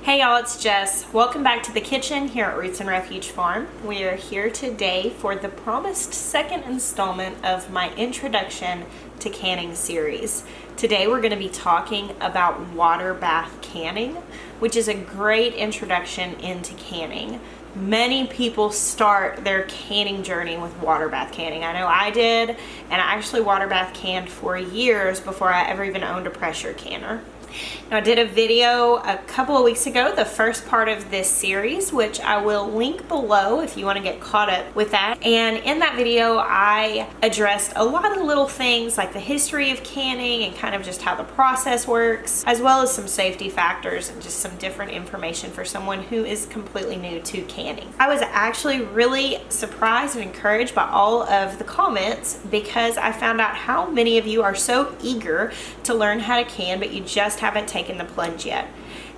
Hey y'all, it's Jess. Welcome back to the kitchen here at Roots and Refuge Farm. We are here today for the promised second installment of my introduction to canning series. Today we're going to be talking about water bath canning, which is a great introduction into canning. Many people start their canning journey with water bath canning. I know I did, and I actually water bath canned for years before I ever even owned a pressure canner. Now, I did a video a couple of weeks ago, the first part of this series, which I will link below if you want to get caught up with that. And in that video, I addressed a lot of little things like the history of canning and kind of just how the process works, as well as some safety factors and just some different information for someone who is completely new to canning. I was actually really surprised and encouraged by all of the comments because I found out how many of you are so eager to learn how to can, but you just haven't taken the plunge yet.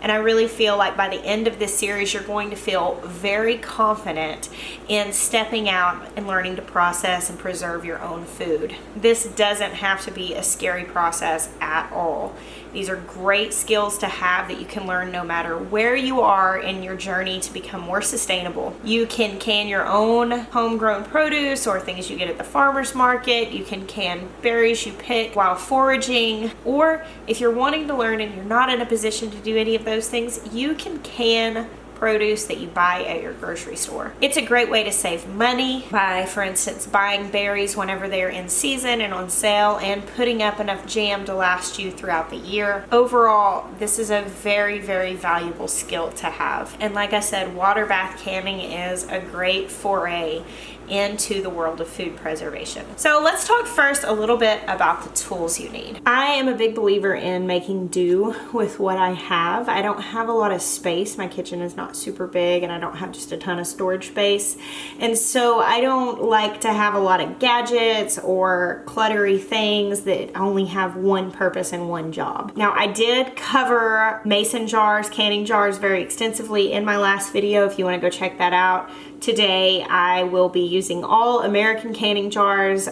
And I really feel like by the end of this series, you're going to feel very confident in stepping out and learning to process and preserve your own food. This doesn't have to be a scary process at all. These are great skills to have that you can learn no matter where you are in your journey to become more sustainable. You can can your own homegrown produce or things you get at the farmer's market. You can can berries you pick while foraging. Or if you're wanting to learn and you're not in a position to do any of those things, you can can produce that you buy at your grocery store. It's a great way to save money by, for instance, buying berries whenever they're in season and on sale and putting up enough jam to last you throughout the year. Overall, this is a very, very valuable skill to have. And like I said, water bath canning is a great foray into the world of food preservation. So let's talk first a little bit about the tools you need. I am a big believer in making do with what I have. I don't have a lot of space. My kitchen is not super big and I don't have just a ton of storage space. And so I don't like to have a lot of gadgets or cluttery things that only have one purpose and one job. Now, I did cover mason jars, canning jars very extensively in my last video if you want to go check that out. Today, I will be using all American canning jars.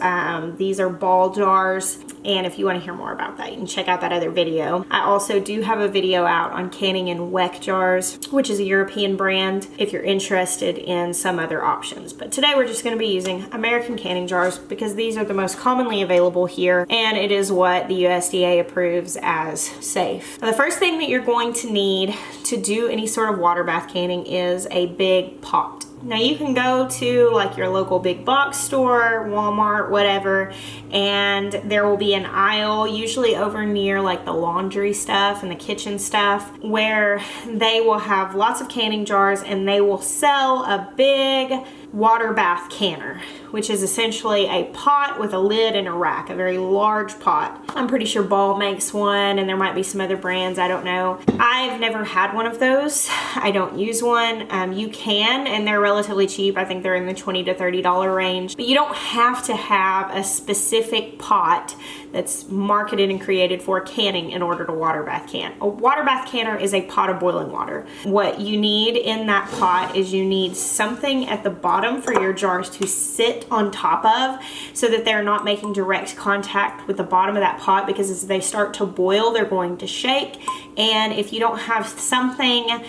These are ball jars. And if you want to hear more about that, you can check out that other video. I also do have a video out on canning in Weck jars, which is a European brand, if you're interested in some other options. But today we're just going to be using American canning jars because these are the most commonly available here, and it is what the USDA approves as safe. Now, the first thing that you're going to need to do any sort of water bath canning is a big pot. Now you can go to like your local big box store, Walmart, whatever, and there will be an aisle, usually over near like the laundry stuff and the kitchen stuff, where they will have lots of canning jars and they will sell a big water bath canner, which is essentially a pot with a lid and a rack, a very large pot. I'm pretty sure Ball makes one and there might be some other brands, I don't know. I've never had one of those. I don't use one. You can, and they're relatively cheap. I think they're in the $20 to $30 range, but you don't have to have a specific pot that's marketed and created for canning in order to water bath can. A water bath canner is a pot of boiling water. What you need in that pot is you need something at the bottom for your jars to sit on top of so that they're not making direct contact with the bottom of that pot, because as they start to boil, they're going to shake. And if you don't have something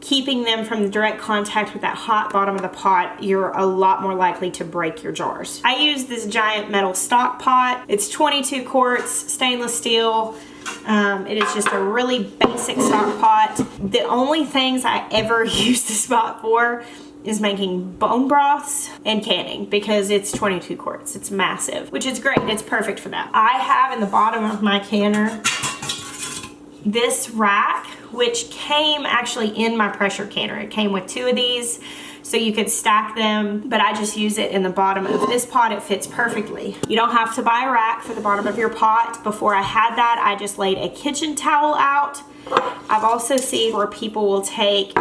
keeping them from the direct contact with that hot bottom of the pot, you're a lot more likely to break your jars. I use this giant metal stock pot. It's 22 quarts, stainless steel. It is just a really basic stock pot. The only things I ever use this pot for is making bone broths and canning, because it's 22 quarts. It's massive, which is great. It's perfect for that. I have in the bottom of my canner this rack, which came actually in my pressure canner. It came with two of these, so you could stack them, but I just use it in the bottom of this pot. It fits perfectly. You don't have to buy a rack for the bottom of your pot. Before I had that, I just laid a kitchen towel out. I've also seen where people will take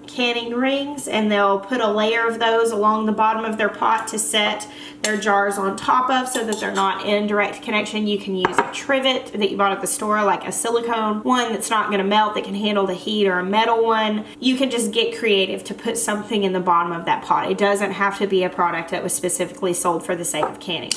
canning rings, and they'll put a layer of those along the bottom of their pot to set their jars on top of so that they're not in direct connection. You can use a trivet that you bought at the store, like a silicone one that's not going to melt, that can handle the heat, or a metal one. You can just get creative to put something in the bottom of that pot. It doesn't have to be a product that was specifically sold for the sake of canning.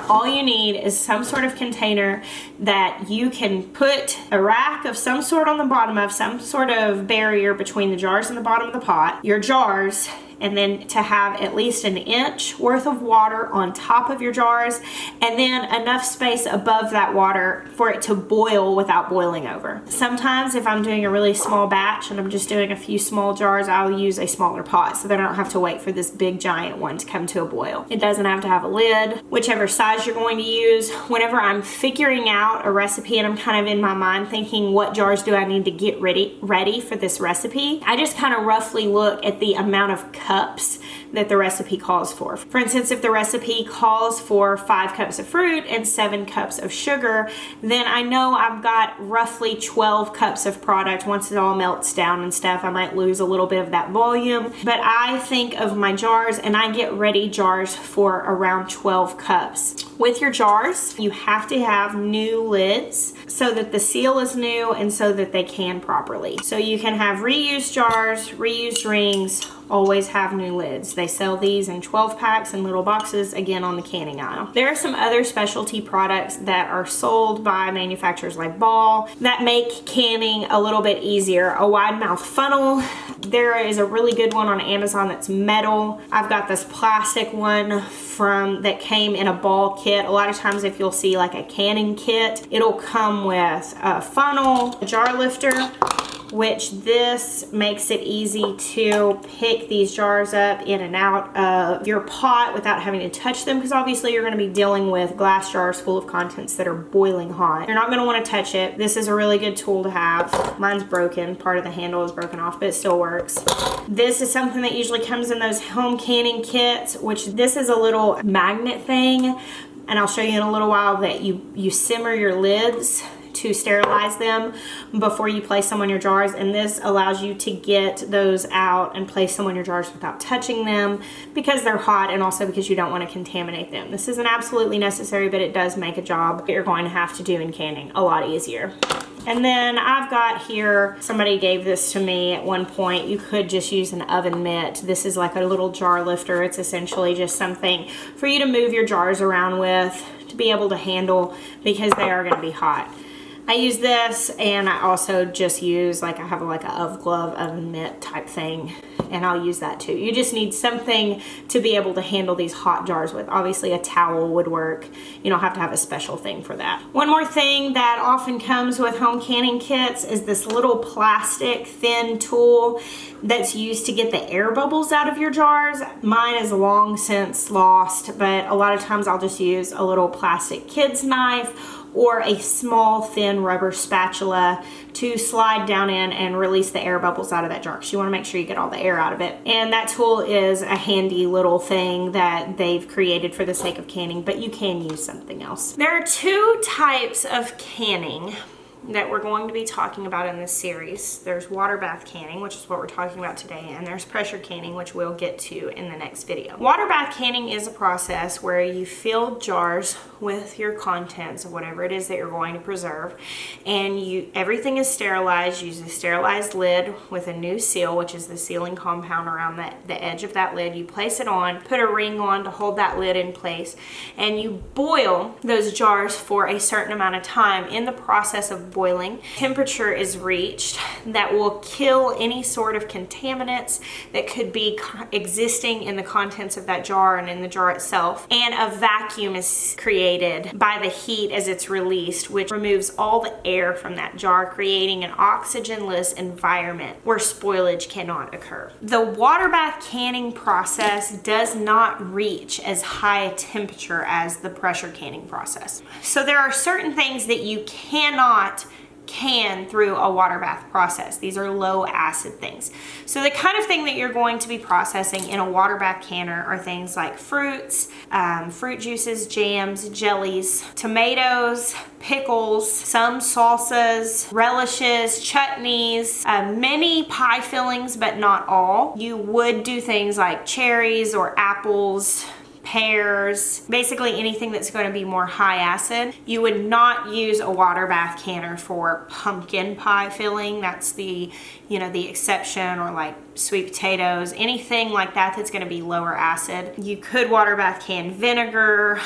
All you need is some sort of container that you can put a rack of some sort on the bottom of, some sort of barrier between the jars and the bottom of the pot, your jars, and then to have at least an inch worth of water on top of your jars, and then enough space above that water for it to boil without boiling over. Sometimes if I'm doing a really small batch and I'm just doing a few small jars, I'll use a smaller pot so that I don't have to wait for this big giant one to come to a boil. It doesn't have to have a lid, whichever size you're going to use. Whenever I'm figuring out a recipe and I'm kind of in my mind thinking, what jars do I need to get ready for this recipe, I just kind of roughly look at the amount of cups that the recipe calls for. For instance, if the recipe calls for 5 cups of fruit and 7 cups of sugar, then I know I've got roughly 12 cups of product. Once it all melts down and stuff, I might lose a little bit of that volume, but I think of my jars and I get ready jars for around 12 cups. With your jars, you have to have new lids so that the seal is new and so that they can properly. So you can have reused jars, reused rings, always have new lids. They sell these in 12 packs in little boxes, again on the canning aisle. There are some other specialty products that are sold by manufacturers like Ball that make canning a little bit easier. A wide mouth funnel. There is a really good one on Amazon that's metal. I've got this plastic one that came in a Ball kit. A lot of times if you'll see like a canning kit, it'll come with a funnel, a jar lifter, which this makes it easy to pick these jars up in and out of your pot without having to touch them, because obviously you're going to be dealing with glass jars full of contents that are boiling hot. You're not going to want to touch it. This is a really good tool to have. Mine's broken. Part of the handle is broken off, but it still works. This is something that usually comes in those home canning kits, which this is a little magnet thing, and I'll show you in a little while that you simmer your lids to sterilize them before you place them on your jars, and this allows you to get those out and place them on your jars without touching them because they're hot, and also because you don't want to contaminate them. This isn't absolutely necessary, but it does make a job that you're going to have to do in canning a lot easier. And then I've got here, somebody gave this to me at one point. You could just use an oven mitt. This is like a little jar lifter. It's essentially just something for you to move your jars around with to be able to handle, because they are going to be hot. I use this, and I also just use, like, I have like a glove oven mitt type thing, and I'll use that too. You just need something to be able to handle these hot jars with. Obviously a towel would work. You don't have to have a special thing for that. One more thing that often comes with home canning kits is this little plastic thin tool that's used to get the air bubbles out of your jars. Mine is long since lost, but a lot of times I'll just use a little plastic kid's knife or a small thin rubber spatula to slide down in and release the air bubbles out of that jar, because you want to make sure you get all the air out of it. And that tool is a handy little thing that they've created for the sake of canning, but you can use something else. There are 2 types of canning that we're going to be talking about in this series. There's water bath canning, which is what we're talking about today, and there's pressure canning, which we'll get to in the next video. Water bath canning is a process where you fill jars with your contents of whatever it is that you're going to preserve, and everything is sterilized. Use a sterilized lid with a new seal, which is the sealing compound around the edge of that lid. You place it on, put a ring on to hold that lid in place, and you boil those jars for a certain amount of time. In the process of boiling, temperature is reached that will kill any sort of contaminants that could be existing in the contents of that jar and in the jar itself, and a vacuum is created by the heat as it's released, which removes all the air from that jar, creating an oxygenless environment where spoilage cannot occur. The water bath canning process does not reach as high a temperature as the pressure canning process. So there are certain things that you cannot can through a water bath process. These are low acid things. So the kind of thing that you're going to be processing in a water bath canner are things like fruits, fruit juices, jams, jellies, tomatoes, pickles, some salsas, relishes, chutneys, many pie fillings, but not all. You would do things like cherries or apples, pears, basically anything that's going to be more high acid. You would not use a water bath canner for pumpkin pie filling. That's the exception, or like sweet potatoes, anything like that that's going to be lower acid. You could water bath can vinegar,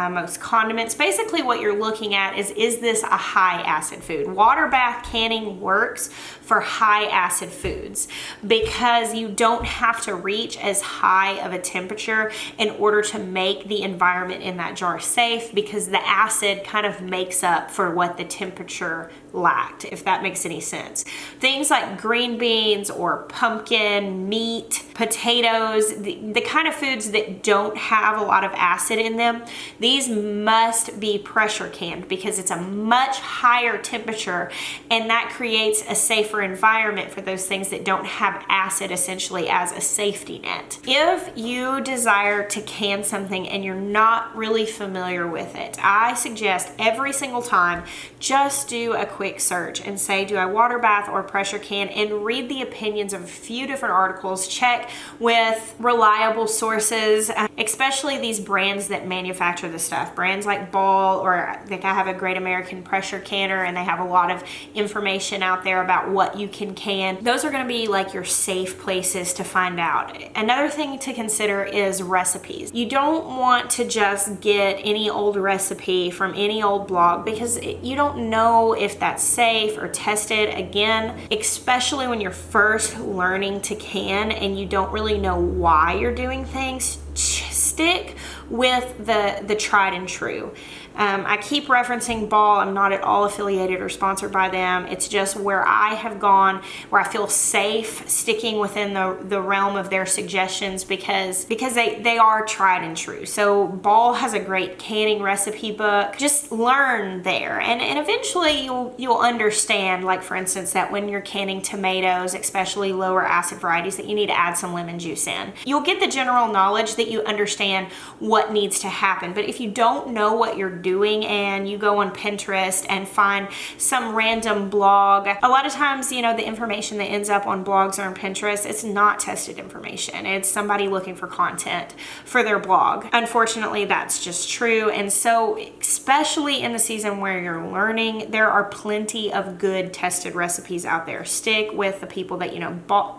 most condiments. Basically what you're looking at is this a high acid food? Water bath canning works for high acid foods because you don't have to reach as high of a temperature in order to make the environment in that jar safe, because the acid kind of makes up for what the temperature lacked, if that makes any sense. Things like green beans or pumpkin, meat, potatoes, the kind of foods that don't have a lot of acid in them, these must be pressure canned because it's a much higher temperature, and that creates a safer environment for those things that don't have acid essentially as a safety net. If you desire to can something and you're not really familiar with it, I suggest every single time just do a quick search and say, do I water bath or pressure can, and read the opinions of a few different articles. Check with reliable sources, especially these brands that manufacture the stuff. Brands like Ball, or like I have a Great American pressure canner, and they have a lot of information out there about what you can. Those are going to be like your safe places to find out. Another thing to consider is recipes. You don't want to just get any old recipe from any old blog, because you don't know if that's safe or tested. Again, especially when you're first learning to can and you don't really know why you're doing things, stick with the tried and true. I keep referencing Ball. I'm not at all affiliated or sponsored by them. It's just where I have gone, where I feel safe sticking within the realm of their suggestions, because they are tried and true. So Ball has a great canning recipe book. Just learn there, and eventually you'll understand, like for instance, that when you're canning tomatoes, especially lower acid varieties, that you need to add some lemon juice in. You'll get the general knowledge that you understand what needs to happen. But if you don't know what you're doing and you go on Pinterest and find some random blog, a lot of times, the information that ends up on blogs or on Pinterest, it's not tested information. It's somebody looking for content for their blog. Unfortunately, that's just true. And so, especially in the season where you're learning, there are plenty of good tested recipes out there. Stick with the people that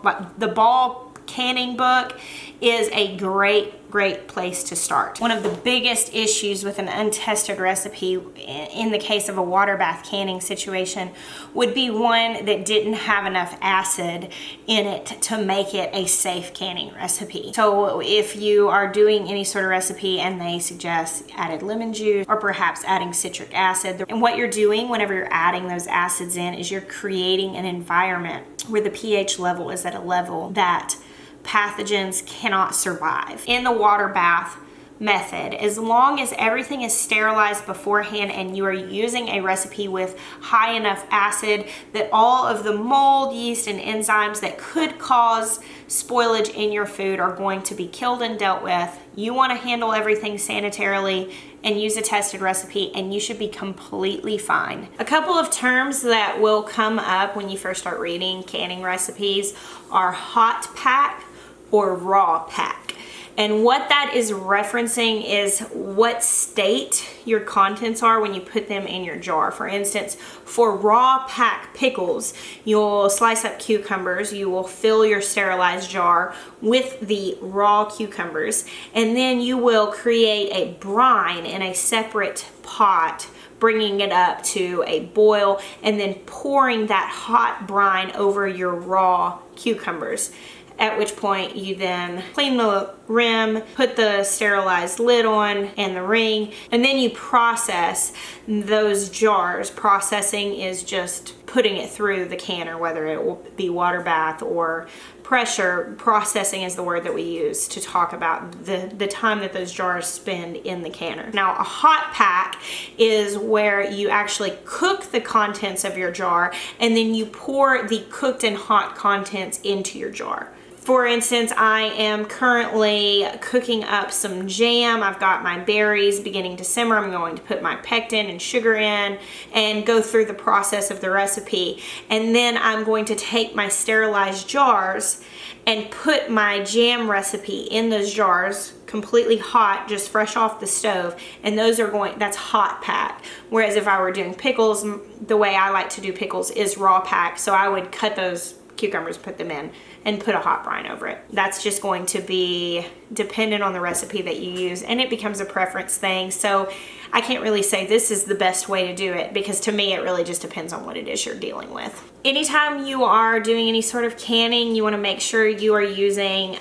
like the Ball canning book is a great place to start. One of the biggest issues with an untested recipe in the case of a water bath canning situation would be one that didn't have enough acid in it to make it a safe canning recipe. So if you are doing any sort of recipe and they suggest added lemon juice or perhaps adding citric acid, and what you're doing whenever you're adding those acids in is you're creating an environment where the pH level is at a level that pathogens cannot survive. In the water bath method, as long as everything is sterilized beforehand and you are using a recipe with high enough acid that all of the mold, yeast, and enzymes that could cause spoilage in your food are going to be killed and dealt with, you want to handle everything sanitarily and use a tested recipe, and you should be completely fine. A couple of terms that will come up when you first start reading canning recipes are hot pack or raw pack. And what that is referencing is what state your contents are when you put them in your jar. For instance, for raw pack pickles, you'll slice up cucumbers, you will fill your sterilized jar with the raw cucumbers, and then you will create a brine in a separate pot, bringing it up to a boil, and then pouring that hot brine over your raw cucumbers. At which point you then clean the rim, put the sterilized lid on and the ring, and then you process those jars. Processing is just putting it through the canner, whether it will be water bath or pressure. Processing is the word that we use to talk about the time that those jars spend in the canner. Now, a hot pack is where you actually cook the contents of your jar and then you pour the cooked and hot contents into your jar. For instance, I am currently cooking up some jam. I've got my berries beginning to simmer. I'm going to put my pectin and sugar in and go through the process of the recipe. And then I'm going to take my sterilized jars and put my jam recipe in those jars, completely hot, just fresh off the stove. And those are that's hot pack. Whereas if I were doing pickles, the way I like to do pickles is raw pack. So I would cut those cucumbers, put them in, and put a hot brine over it. That's just going to be dependent on the recipe that you use, and it becomes a preference thing. So I can't really say this is the best way to do it, because to me it really just depends on what it is you're dealing with. Anytime you are doing any sort of canning, you want to make sure you are using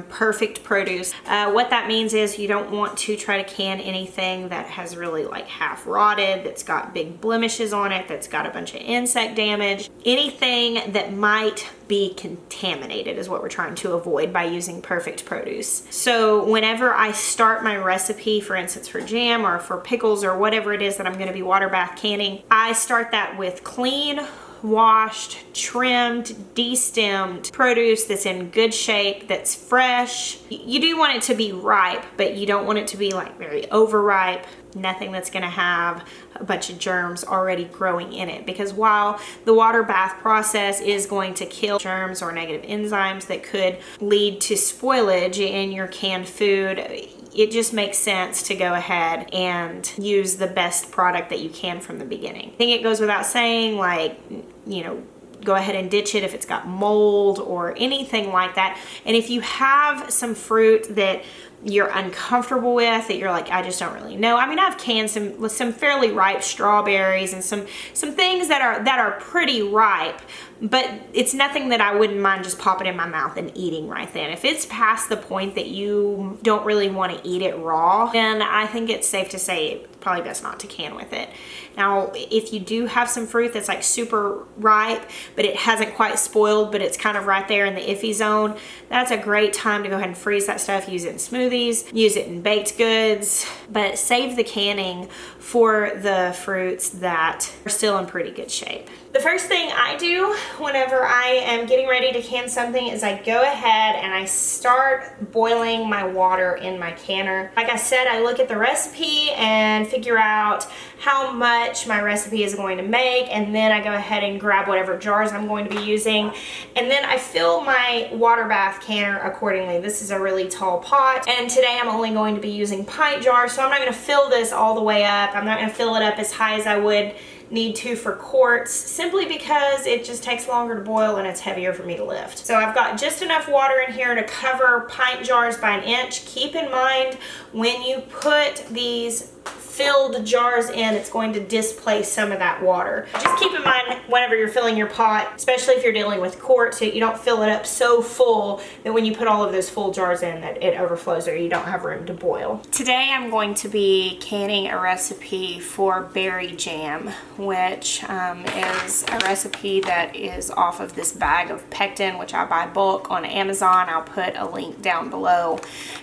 perfect produce. What that means is you don't want to try to can anything that has really like half rotted, that's got big blemishes on it, that's got a bunch of insect damage. Anything that might be contaminated is what we're trying to avoid by using perfect produce. So whenever I start my recipe, for instance for jam or for pickles or whatever it is that I'm going to be water bath canning, I start that with clean, washed, trimmed, destemmed produce that's in good shape, that's fresh. You do want it to be ripe, but you don't want it to be like very overripe. Nothing that's going to have a bunch of germs already growing in it, because while the water bath process is going to kill germs or negative enzymes that could lead to spoilage in your canned food, it just makes sense to go ahead and use the best product that you can from the beginning. I think it goes without saying, like, you know, go ahead and ditch it if it's got mold or anything like that. And if you have some fruit that you're uncomfortable with, that you're like, I just don't really know. I mean, I've canned some fairly ripe strawberries and some things that are pretty ripe, but it's nothing that I wouldn't mind just popping in my mouth and eating right then. If it's past the point that you don't really want to eat it raw, then I think it's safe to say probably best not to can with it. Now, if you do have some fruit that's like super ripe, but it hasn't quite spoiled, but it's kind of right there in the iffy zone, that's a great time to go ahead and freeze that stuff. Use it in smoothies, use it in baked goods, but save the canning for the fruits that are still in pretty good shape. The first thing I do whenever I am getting ready to can something is I go ahead and I start boiling my water in my canner. Like I said, I look at the recipe and figure out how much my recipe is going to make, and then I go ahead and grab whatever jars I'm going to be using, and then I fill my water bath canner accordingly. This is a really tall pot, and today I'm only going to be using pint jars, so I'm not going to fill this all the way up. I'm not going to fill it up as high as I would need to for quarts, simply because it just takes longer to boil and it's heavier for me to lift. So I've got just enough water in here to cover pint jars by an inch. Keep in mind, when you put these filled jars in, it's going to displace some of that water. Just keep in mind whenever you're filling your pot, especially if you're dealing with quarts, you don't fill it up so full that when you put all of those full jars in that it overflows or you don't have room to boil. Today I'm going to be canning a recipe for berry jam, which is a recipe that is off of this bag of Pectin, which I buy bulk on Amazon. I'll put a link down below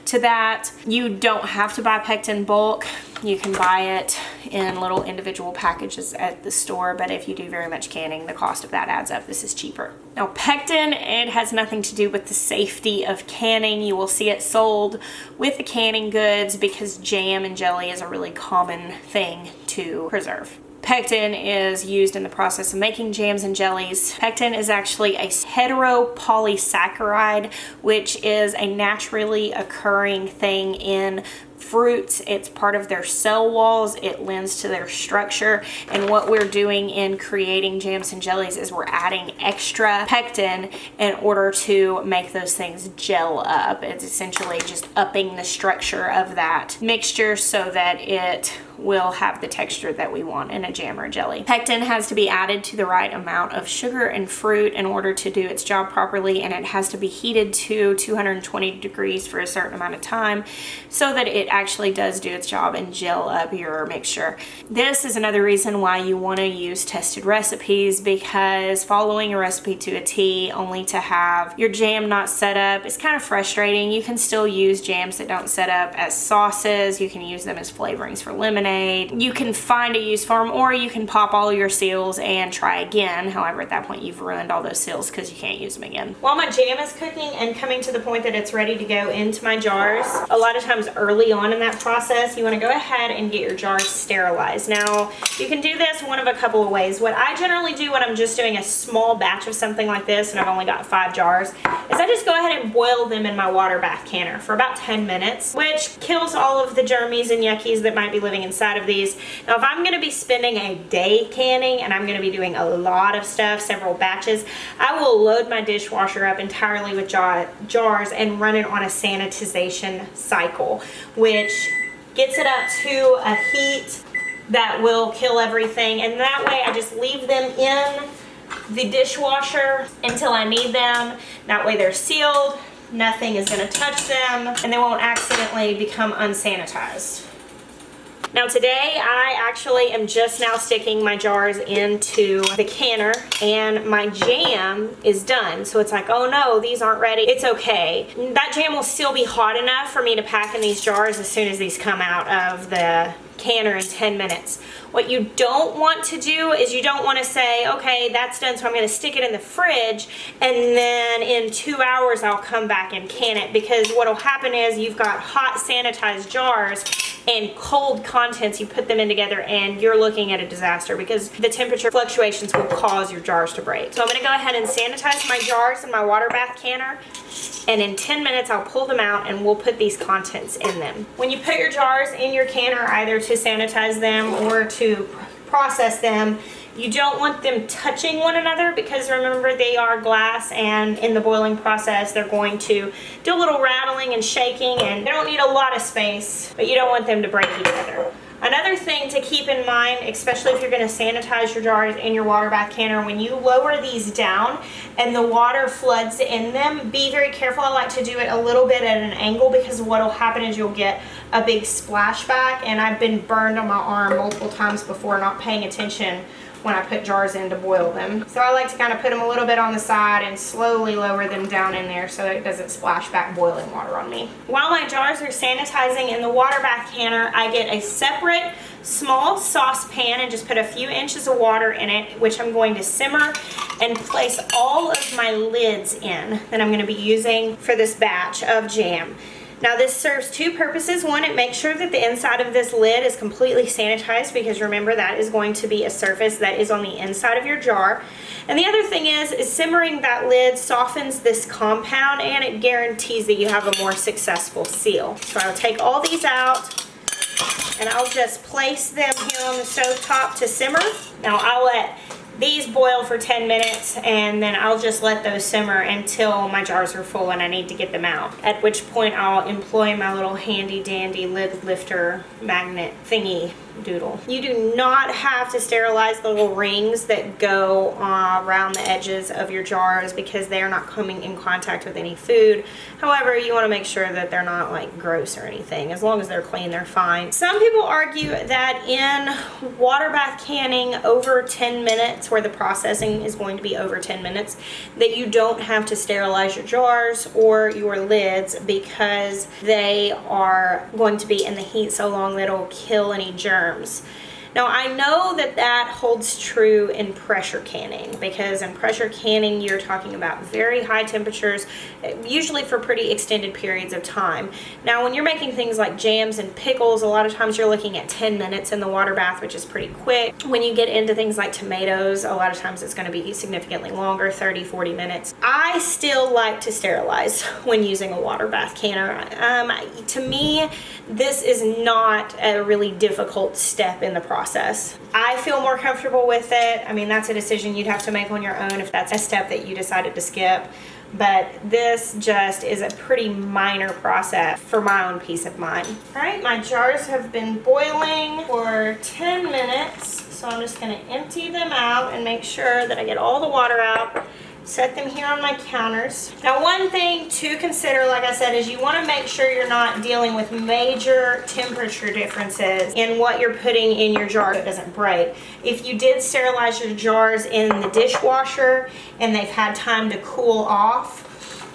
to that. You don't have to buy Pectin bulk. You can buy it in little individual packages at the store, but if you do very much canning, the cost of that adds up. This is cheaper. Now, Pectin, it has nothing to do with the safety of canning. You will see it sold with the canning goods because jam and jelly is a really common thing to preserve. Pectin is used in the process of making jams and jellies. Pectin is actually a heteropolysaccharide, which is a naturally occurring thing in fruits. It's part of their cell walls. It lends to their structure. And what we're doing in creating jams and jellies is we're adding extra pectin in order to make those things gel up. It's essentially just upping the structure of that mixture so that it will have the texture that we want in a jam or a jelly. Pectin has to be added to the right amount of sugar and fruit in order to do its job properly, and it has to be heated to 220 degrees for a certain amount of time so that it actually does do its job and gel up your mixture. This is another reason why you want to use tested recipes, because following a recipe to a T only to have your jam not set up is kind of frustrating. You can still use jams that don't set up as sauces. You can use them as flavorings for lemonade. You can find a use for them, or you can pop all your seals and try again. However, at that point you've ruined all those seals because you can't use them again. While my jam is cooking and coming to the point that it's ready to go into my jars, a lot of times early on in that process you want to go ahead and get your jars sterilized. Now you can do this one of a couple of ways. What I generally do when I'm just doing a small batch of something like this and I've only got 5 jars is I just go ahead and boil them in my water bath canner for about 10 minutes, which kills all of the germies and yuckies that might be living inside of these. Now if I'm going to be spending a day canning and I'm going to be doing a lot of stuff, several batches, I will load my dishwasher up entirely with jars and run it on a sanitization cycle, which gets it up to a heat that will kill everything, and that way I just leave them in the dishwasher until I need them. That way they're sealed, nothing is going to touch them, and they won't accidentally become unsanitized. Now today I actually am just now sticking my jars into the canner and my jam is done. So it's like, oh no, these aren't ready. It's okay. That jam will still be hot enough for me to pack in these jars as soon as these come out of the canner in 10 minutes. What you don't want to do is you don't want to say, okay, that's done, so I'm going to stick it in the fridge and then in 2 hours I'll come back and can it, because what will happen is you've got hot sanitized jars and cold contents, you put them in together and you're looking at a disaster because the temperature fluctuations will cause your jars to break. So I'm going to go ahead and sanitize my jars in my water bath canner, and in 10 minutes I'll pull them out and we'll put these contents in them. When you put your jars in your canner, either to sanitize them or to process them, you don't want them touching one another, because remember, they are glass, and in the boiling process they're going to do a little rattling and shaking, and they don't need a lot of space, but you don't want them to break each other. Another thing to keep in mind, especially if you're going to sanitize your jars in your water bath canner, when you lower these down and the water floods in them, be very careful. I like to do it a little bit at an angle, because what will happen is you'll get a big splashback, and I've been burned on my arm multiple times before not paying attention when I put jars in to boil them. So I like to kind of put them a little bit on the side and slowly lower them down in there so that it doesn't splash back boiling water on me. While my jars are sanitizing in the water bath canner, I get a separate small saucepan and just put a few inches of water in it, which I'm going to simmer and place all of my lids in that I'm going to be using for this batch of jam. Now this serves 2 purposes. One, it makes sure that the inside of this lid is completely sanitized, because remember, that is going to be a surface that is on the inside of your jar. And the other thing is simmering that lid softens this compound, and it guarantees that you have a more successful seal. So I'll take all these out and I'll just place them here on the stove top to simmer. Now I'll let these boil for 10 minutes, and then I'll just let those simmer until my jars are full and I need to get them out, at which point I'll employ my little handy dandy lid lifter magnet thingy doodle. You do not have to sterilize the little rings that go around the edges of your jars, because they are not coming in contact with any food. However, you want to make sure that they're not like gross or anything. As long as they're clean, they're fine. Some people argue that in water bath canning over 10 minutes, where the processing is going to be over 10 minutes, that you don't have to sterilize your jars or your lids, because they are going to be in the heat so long that it'll kill any germs. Now I know that that holds true in pressure canning, because in pressure canning you're talking about very high temperatures, usually for pretty extended periods of time. Now when you're making things like jams and pickles, a lot of times you're looking at 10 minutes in the water bath, which is pretty quick. When you get into things like tomatoes, a lot of times it's going to be significantly longer, 30-40 minutes. I still like to sterilize when using a water bath canner. To me, this is not a really difficult step in the process. I feel more comfortable with it. I mean, that's a decision you'd have to make on your own if that's a step that you decided to skip. But this just is a pretty minor process for my own peace of mind. All right, my jars have been boiling for 10 minutes. So I'm just going to empty them out and make sure that I get all the water out. Set them here on my counters. Now, one thing to consider, like I said, is you want to make sure you're not dealing with major temperature differences in what you're putting in your jar so it doesn't break. If you did sterilize your jars in the dishwasher and they've had time to cool off,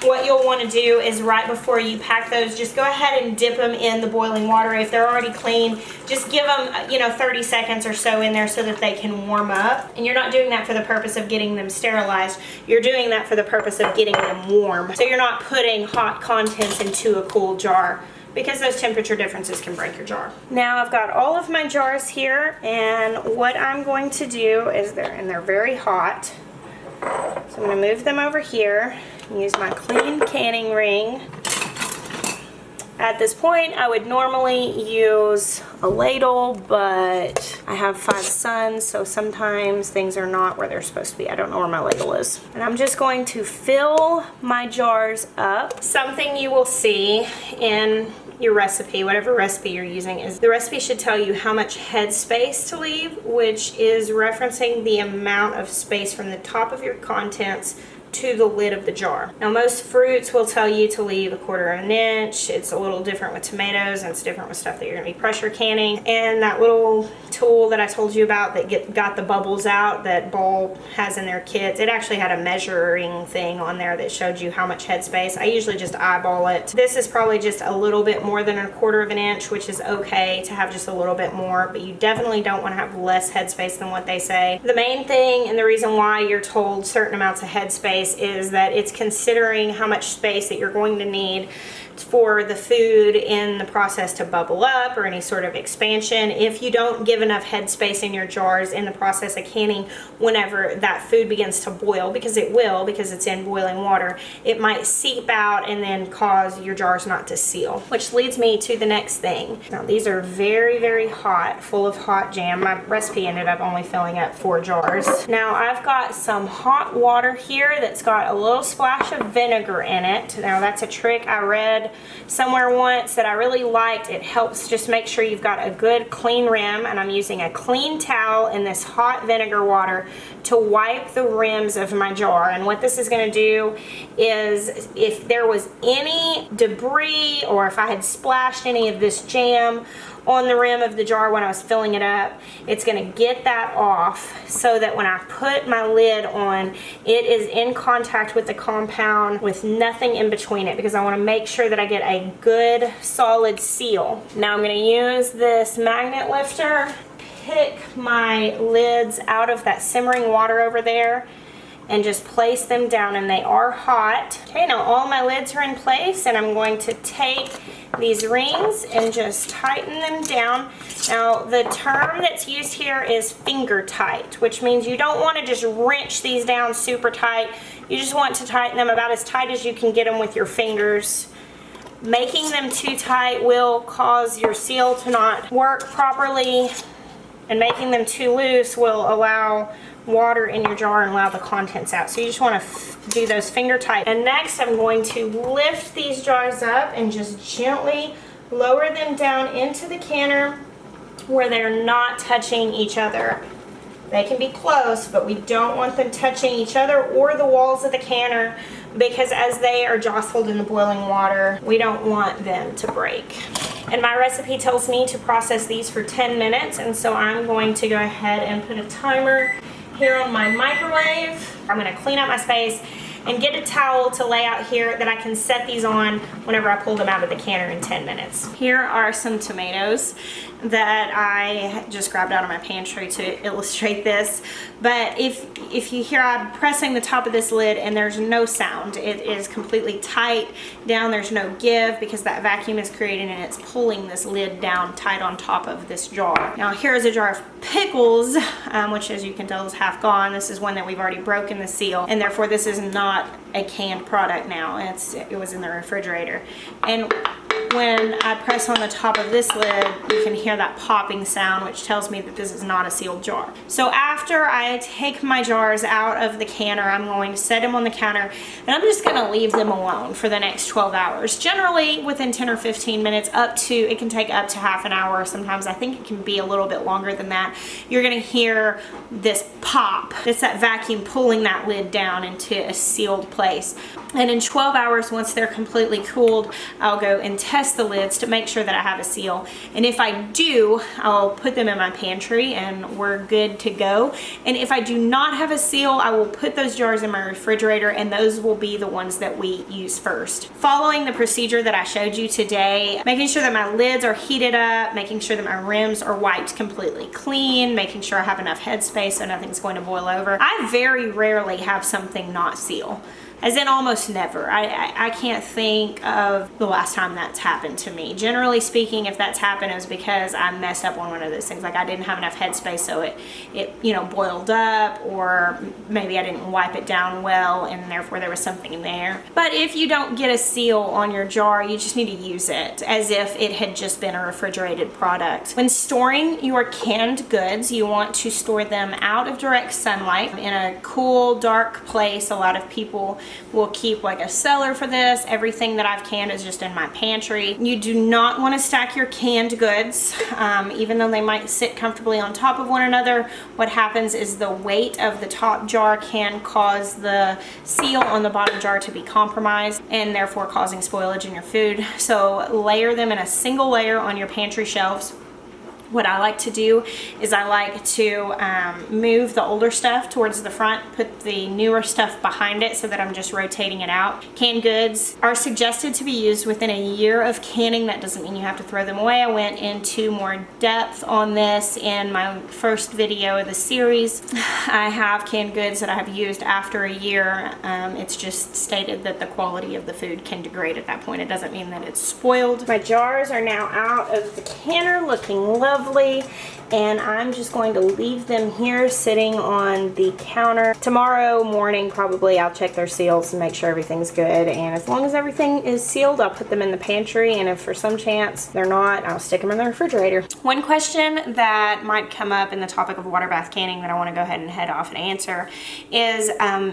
what you'll want to do is right before you pack those, just go ahead and dip them in the boiling water. If they're already clean, just give them, 30 seconds or so in there so that they can warm up. And you're not doing that for the purpose of getting them sterilized. You're doing that for the purpose of getting them warm. So you're not putting hot contents into a cool jar, because those temperature differences can break your jar. Now I've got all of my jars here, and what I'm going to do is they're very hot. So I'm going to move them over here and use my clean canning ring. At this point, I would normally use a ladle, but I have 5 sons, so sometimes things are not where they're supposed to be. I don't know where my ladle is. And I'm just going to fill my jars up. Something you will see in your recipe, whatever recipe you're using, is the recipe should tell you how much head space to leave, which is referencing the amount of space from the top of your contents to the lid of the jar. Now, most fruits will tell you to leave 1/4 of an inch. It's a little different with tomatoes, and it's different with stuff that you're going to be pressure canning. And that little tool that I told you about that got the bubbles out that Ball has in their kits, it actually had a measuring thing on there that showed you how much headspace. I usually just eyeball it. This is probably just a little bit more than 1/4 of an inch, which is okay to have just a little bit more, but you definitely don't want to have less headspace than what they say. The main thing and the reason why you're told certain amounts of headspace is that it's considering how much space that you're going to need for the food in the process to bubble up or any sort of expansion. If you don't give enough headspace in your jars in the process of canning, whenever that food begins to boil, because it will, because it's in boiling water, it might seep out and then cause your jars not to seal. Which leads me to the next thing. Now, these are very, very hot, full of hot jam. My recipe ended up only filling up 4 jars. Now, I've got some hot water here that's got a little splash of vinegar in it. Now, that's a trick I read somewhere once that I really liked. It helps just make sure you've got a good clean rim, and I'm using a clean towel in this hot vinegar water to wipe the rims of my jar. And what this is going to do is, if there was any debris or if I had splashed any of this jam on the rim of the jar when I was filling it up, it's going to get that off so that when I put my lid on, it is in contact with the compound with nothing in between it, because I want to make sure that I get a good solid seal. Now I'm going to use this magnet lifter, pick my lids out of that simmering water over there, and just place them down, and they are hot. Okay, now all my lids are in place, and I'm going to take these rings and just tighten them down. Now, the term that's used here is finger tight, which means you don't want to just wrench these down super tight. You just want to tighten them about as tight as you can get them with your fingers. Making them too tight will cause your seal to not work properly, and making them too loose will allow water in your jar and allow the contents out. So you just want to do those finger tight. And next I'm going to lift these jars up and just gently lower them down into the canner where they're not touching each other. They can be close, but we don't want them touching each other or the walls of the canner, because as they are jostled in the boiling water, we don't want them to break. And my recipe tells me to process these for 10 minutes, and so I'm going to go ahead and put a timer here on my microwave. I'm going to clean up my space and get a towel to lay out here that I can set these on whenever I pull them out of the canner in 10 minutes. Here are some tomatoes that I just grabbed out of my pantry to illustrate this. But if you hear I'm pressing the top of this lid and there's no sound, it is completely tight down, there's no give, because that vacuum is created and it's pulling this lid down tight on top of this jar. Now here is a jar of pickles, which as you can tell is half gone. This is one that we've already broken the seal, and therefore this is not a canned product now. It was in the refrigerator. And when I press on the top of this lid, you can hear that popping sound, which tells me that this is not a sealed jar. So after I take my jars out of the canner, I'm going to set them on the counter, and I'm just gonna leave them alone for the next 12 hours. Generally within 10 or 15 minutes, it can take up to half an hour. Sometimes I think it can be a little bit longer than that. You're gonna hear this pop. It's that vacuum pulling that lid down into a sealed place. And in 12 hours, once they're completely cooled, I'll go and test the lids to make sure that I have a seal. And if I do, I'll put them in my pantry and we're good to go. And if I do not have a seal, I will put those jars in my refrigerator, and those will be the ones that we use first. Following the procedure that I showed you today, making sure that my lids are heated up, making sure that my rims are wiped completely clean, making sure I have enough headspace so nothing's going to boil over. I very rarely have something not seal. As in almost never. I can't think of the last time that's happened to me. Generally speaking, if that's happened, it was because I messed up on one of those things. Like I didn't have enough headspace, so it you know, boiled up, or maybe I didn't wipe it down well and therefore there was something there. But if you don't get a seal on your jar, you just need to use it as if it had just been a refrigerated product. When storing your canned goods, you want to store them out of direct sunlight in a cool, dark place. A lot of people will keep like a cellar for this. Everything that I've canned is just in my pantry. You do not want to stack your canned goods, even though they might sit comfortably on top of one another. What happens is the weight of the top jar can cause the seal on the bottom jar to be compromised, and therefore causing spoilage in your food. So layer them in a single layer on your pantry shelves. What I like to do is I like to move the older stuff towards the front, put the newer stuff behind it so that I'm just rotating it out. Canned goods are suggested to be used within a year of canning. That doesn't mean you have to throw them away. I went into more depth on this in my first video of the series. I have canned goods that I have used after a year. It's just stated that the quality of the food can degrade at that point. It doesn't mean that it's spoiled. My jars are now out of the canner, looking lovely, and I'm just going to leave them here sitting on the counter. Tomorrow morning probably I'll check their seals and make sure everything's good, and as long as everything is sealed, I'll put them in the pantry, and if for some chance they're not, I'll stick them in the refrigerator. One question that might come up in the topic of water bath canning that I want to go ahead and head off and answer is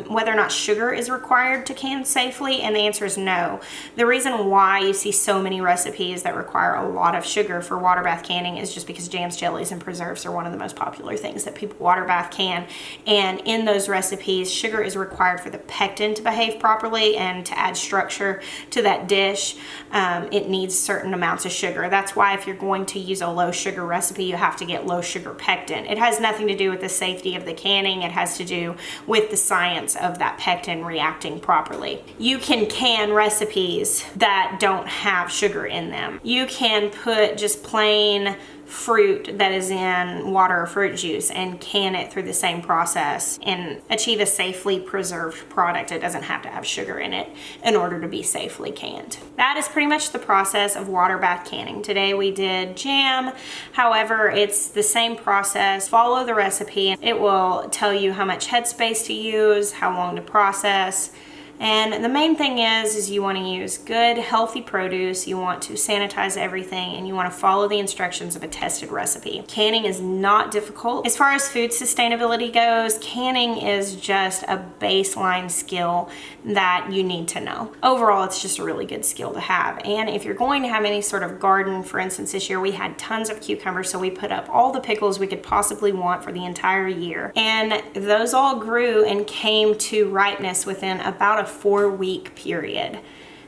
whether or not sugar is required to can safely, and the answer is no. The reason why you see so many recipes that require a lot of sugar for water bath canning is just because jams, jellies, and preserves are one of the most popular things that people water bath can, and in those recipes sugar is required for the pectin to behave properly and to add structure to that dish. It needs certain amounts of sugar. That's why if you're going to use a low sugar recipe, you have to get low sugar pectin. It has nothing to do with the safety of the canning. It has to do with the science of that pectin reacting properly. You can can recipes that don't have sugar in them. You can put just plain fruit that is in water or fruit juice and can it through the same process and achieve a safely preserved product. It doesn't have to have sugar in it in order to be safely canned. That is pretty much the process of water bath canning. Today we did jam. However, it's the same process. Follow the recipe. It will tell you how much headspace to use, how long to process. And the main thing is you want to use good, healthy produce, you want to sanitize everything, and you want to follow the instructions of a tested recipe. Canning is not difficult. As far as food sustainability goes, canning is just a baseline skill that you need to know. Overall, it's just a really good skill to have. And if you're going to have any sort of garden, for instance, this year we had tons of cucumbers, so we put up all the pickles we could possibly want for the entire year. And those all grew and came to ripeness within about a 4-week period.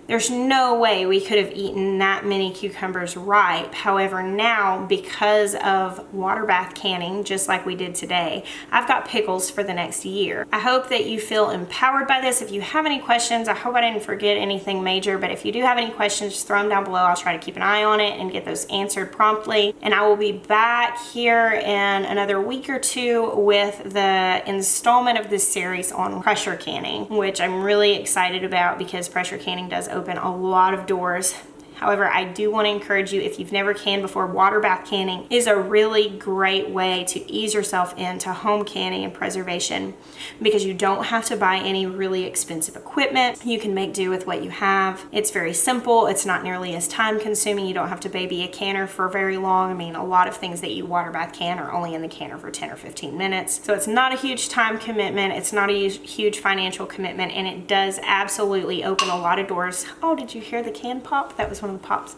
There's no way we could have eaten that many cucumbers ripe. However, now, because of water bath canning, just like we did today, I've got pickles for the next year. I hope that you feel empowered by this. If you have any questions, I hope I didn't forget anything major, but if you do have any questions, just throw them down below. I'll try to keep an eye on it and get those answered promptly. And I will be back here in another week or two with the installment of this series on pressure canning, which I'm really excited about because pressure canning does open a lot of doors However, I do want to encourage you, if you've never canned before, water bath canning is a really great way to ease yourself into home canning and preservation, because you don't have to buy any really expensive equipment. You can make do with what you have. It's very simple. It's not nearly as time consuming. You don't have to baby a canner for very long. I mean, a lot of things that you water bath can are only in the canner for 10 or 15 minutes. So it's not a huge time commitment. It's not a huge financial commitment, and it does absolutely open a lot of doors. Oh, did you hear the can pop? That was one of the pops.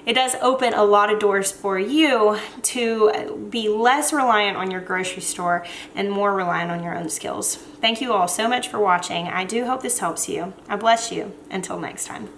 It does open a lot of doors for you to be less reliant on your grocery store and more reliant on your own skills. Thank you all so much for watching. I do hope this helps you. I bless you. Until next time.